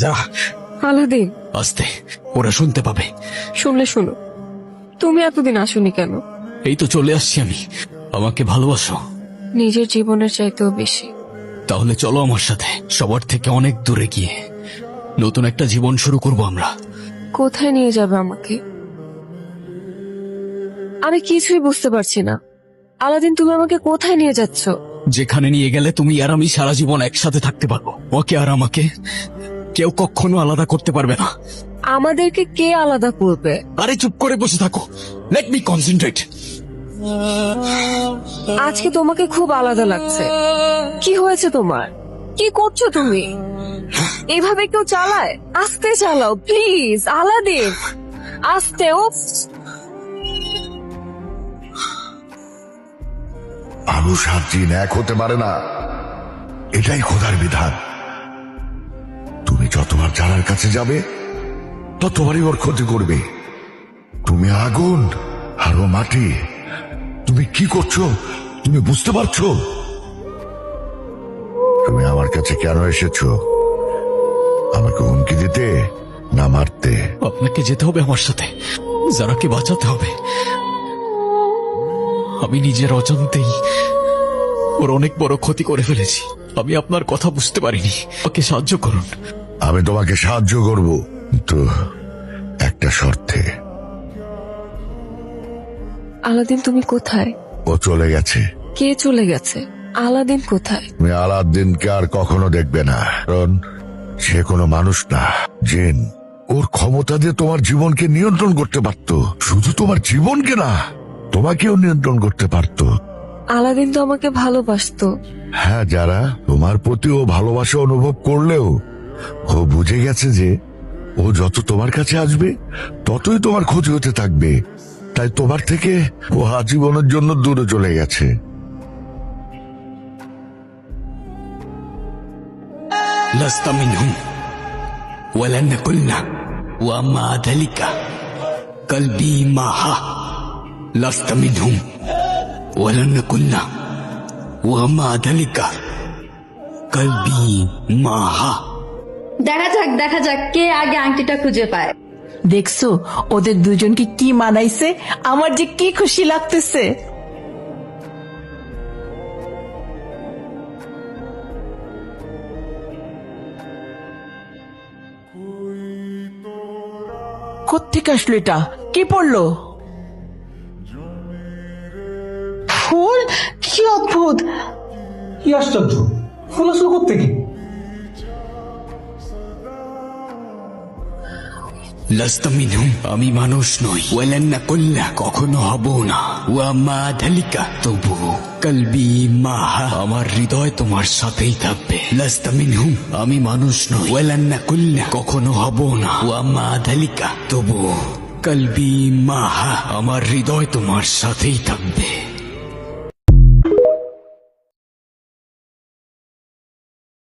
যা। আলাদিন, আস্তে, ওরা শুনতে পাবে। শুনলে শুনো, তুমি এতদিন আসোনি কেন? এই তো চলে আসছি আমি। আমাকে ভালোবাসো? নিজের জীবনের চাইতেও বেশি। তাহলে চলো আমার সাথে, সবার থেকে অনেক দূরে গিয়ে নতুন একটা জীবন শুরু করব আমরা। কোথায় নিয়ে যাবে আমাকে? আমি কিছুই বুঝতে পারছি না। আলাদিন, তুমি আমাকে কোথায় নিয়ে যাচ্ছ? যেখানে নিয়ে গেলে তুমি আর আমি সারা জীবন একসাথে থাকতে পারবো। ওকে আর আমাকে কেউ কখনো আলাদা করতে পারবে না। আমাদেরকে কে আলাদা করবে? আরে চুপ করে বসে থাকো, লেট মি কনসেন্ট্রেট। আজকে তোমাকে খুব আলাদা লাগছে। কি হয়েছে তোমার? কি করছো তুমি? এইভাবে কেউ চালায়? আস্তে চালাও প্লিজ। আলাদিন, আস্তে। ও মানুষ আর জিন এক হতে পারে না, এটাই খোদার বিধান। তুমি যতবার জানার কাছে যাবে ততবারই ওর ক্ষতি করবে। তুমি আগুন আর ও মাটি। তুমি কি করছো তুমি বুঝতে পারছো? তুমি আমার কাছে কেন এসেছো? আমাকে হুমকি দিতে না মারতে? আপনাকে যেতে হবে আমার সাথে, যারাকে বাঁচাতে হবে। আমি নিজের অজান্তেই ওর অনেক বড় ক্ষতি করে ফেলেছি। আমি আপনার কথা বুঝতে পারিনি, ওকে সাহায্য করুন। আমি তোমাকে সাহায্য করব, কিন্তু একটা শর্তে। আলাদিন, তুমি কোথায়? ও চলে গেছে। কে চলে গেছে? আলাদিন কোথায়? তুমি আলাদিনকে আর কখনো দেখবে না, কারণ সে কোনো মানুষ না, জিন। ওর ক্ষমতা দিয়ে তোমার জীবনকে নিয়ন্ত্রণ করতে পারতো। শুধু তোমার জীবনকে না, তোমাকেও নিয়ন্ত্রণ করতে পারতো। আলাদিন তো আমাকে ভালোবাসতো। হ্যাঁ, যারা তোমার প্রতি ও ভালোবাসা অনুভব করলেও ও বুঝে গেছে যে ও যত তোমার কাছে আসবে ততই তোমার ক্ষতি হতে থাকবে। তাই তোমার থেকে ও আজীবনের জন্য দূরে চলে গেছে। لست منهم ولن قلنا وما ذلك قلبي معها. لست منهم ولن قلنا وما ذلك قلبي معها. দেখা যাক কে আগে আংটিটা খুঁজে পায়। দেখছো ওদের দুজনকে কি মানাইছে? আমার যে কি খুশি লাগতেছে। কোত্থেকে আসলো এটা? কি পড়লো? ফুল? কি অদ্ভুত! কি আশ্চর্য, ফুল আসলো কোত্থেকে? لست منهم, আমি মানুষ নই। ولن قلنا, কখনো হব না। وما ذلك, তবু কলবি মাহা, আমার হৃদয় তোমার সাথেই থাকবে। لست منهم, আমি মানুষ নই। ولن قلنا, কখনো হব না। وما ذلك, তবু কলবি মাহা, আমার হৃদয় তোমার সাথেই থাকবে।